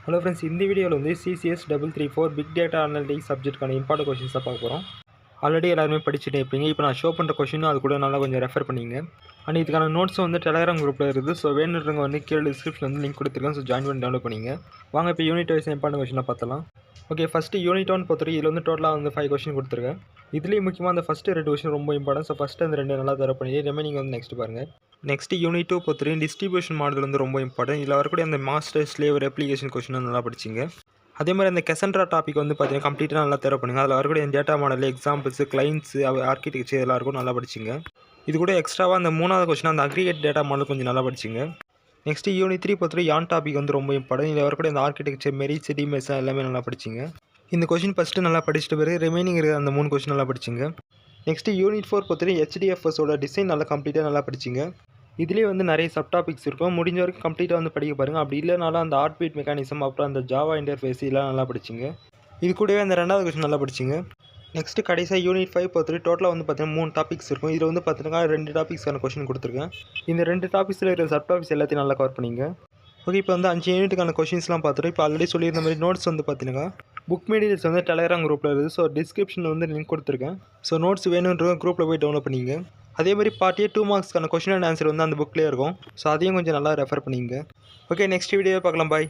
Hello friends, இந்த வீடியோவில் வந்து CCS 334 பிக் டேட்டா அனலிட்டிக்ஸ் சப்ஜெக்ட்கான இம்பார்ட்டன்ட் கொஷின்ஸாக பார்க்க போகிறோம். ஆல்ரெடி எல்லாருமே படிச்சுட்டே இருப்பீங்க. இப்போ நான் ஷோ பண்ணுற கொஷினும் அது கூட நல்லா கொஞ்சம் ரெஃபர் பண்ணிங்க. அண்ட் இதுக்கான நோட்ஸும் வந்து டெலகிராம் குரூப்பில் இருக்குது. ஸோ வேணுன்றவங்க வந்து கீழே டிஸ்கிரிப்ஷன் வந்து லிங்க் கொடுத்துருக்கேன். ஸோ ஜாயின் பண்ணி டவுன்லோட் பண்ணிங்க. வாங்க இப்போ யூனிட் வைஸ் இம்பார்ட்டன்ட் கொஷினாக பார்த்தலாம். ஓகே, ஃபஸ்ட்டு யூனிட் 1 பொறுத்தவரைக்கும் இதில் வந்து டோட்டலாக வந்து 5 கொஷின் கொடுத்துருக்கேன். இதுலேயும் முக்கியமாக அந்த ஃபஸ்ட்டு 2 கொஷின் ரொம்ப இம்பார்ட்டன்ட். ஸோ ஃபஸ்ட்டு அந்த 2 நல்லா தர பண்ணி ரிமைனிங் வந்து நெக்ஸ்ட் பாருங்கள். நெக்ஸ்ட் யூனிட் 2 பொறுத்தவரைக்கும் டிஸ்ட்ரிபியூஷன் மாடல் வந்து ரொம்ப இம்பார்ட்டன்ட். இதில் வரக்கூடிய அந்த மாஸ்டர் ஸ்லேவ் ரெப்ளிகேஷன் கொஷின் நல்லா படிச்சிங்க. அதே மாதிரி அந்த கெசன்ட்ரா டாபிக் வந்து பார்த்தீங்கன்னா கம்ப்ளீட்டாக நல்லா தேவை பண்ணுங்கள். அதில் வரக்கூடிய data model, examples, clients, architecture இதெல்லாம் இருக்கும், நல்லா படிச்சிங்க. இது கூட எக்ஸ்ட்ராவாக அந்த 3வது கொஸ்டின் அந்த அக்ரிகேட் டேட்டா மாடல் கொஞ்சம் நல்லா படிச்சிங்க. நெக்ஸ்ட் யூனிட் 3 பொறுத்தவரை யான் டாபிக் வந்து ரொம்ப இம்பார்ட்டன்ட். இதில் வரக்கூடிய அந்த ஆர்கிடெக்சர், மெரிட்ஸ், டிமெஸ் எல்லாமே நல்லா படிச்சிங்க. இந்த கொஸ்டின் ஃபஸ்ட்டு நல்லா படிச்சிட்ட பிறகு ரிமைனிங் இருக்கிற அந்த 3 கொஸ்டின் நல்லா படிச்சிங்க. நெக்ஸ்ட் யூனிட் 4 பொறுத்தவரை HDFSோட டிசைன் நல்லா கம்ப்ளீட்டாக நல்லா படிச்சிங்க. இதுலேயே வந்து நிறைய சப் டாபிக்ஸ் இருக்கும். முடிஞ்ச வரைக்கும் கம்ப்ளீட்டாக வந்து படிக்க பாருங்கள். அப்படி இல்லைனாலும் அந்த ஆர்ட் பீட் மெக்கானிசம், அப்புறம் அந்த ஜாவா இன்டர்ஃபேஸ் இதெல்லாம் நல்லா படிச்சிங்க. இது கூடவே அந்த 2வது கொஸ்டின் நல்லா படிச்சிங்க. நெக்ஸ்ட்டு கடைசியாக யூனிட் 5 பொறுத்தவரை டோட்டலாக வந்து பார்த்தீங்கன்னா 3 டாபிக்ஸ் இருக்கும். இதில் வந்து பார்த்தீங்கன்னா 2 டாபிக்ஸ்க்கான கொஸ்டின் கொடுத்துருக்கேன். இந்த 2 டாபிக்ஸில் இருக்கிற சப் டாபிக்ஸ் எல்லாத்தையும் நல்லா கவர் பண்ணிங்க. ஓகே, இப்போ வந்து 5 யூனிட்டுக்கான கொஷின்ஸ்லாம் பார்த்துட்டு இப்போ ஆல்ரெடி சொல்லியிருந்த மாதிரி நோட்ஸ் வந்து பார்த்தீங்கன்னா புக் மெட்டீரியல்ஸ் வந்து டெலகிராம் குரூப்பில் இருக்குது. ஸோ டிஸ்கிரிப்ஷனில் வந்து லிங்க் கொடுத்துருக்கேன். ஸோ நோட்ஸ் வேணுன்றவங்க குரூப்பில் போய் டவுன்லோட் பண்ணிங்க. அதே மாதிரி பார்ட் A 2 மார்க்ஸ்க்கான கொஷின் அண்ட் ஆன்சர் வந்து அந்த புக்லேயே இருக்கும். ஸோ அதையும் கொஞ்சம் நல்லா ரெஃபர் பண்ணிங்க. ஓகே, நெக்ஸ்ட் வீடியோ பார்க்கலாம். பாய்.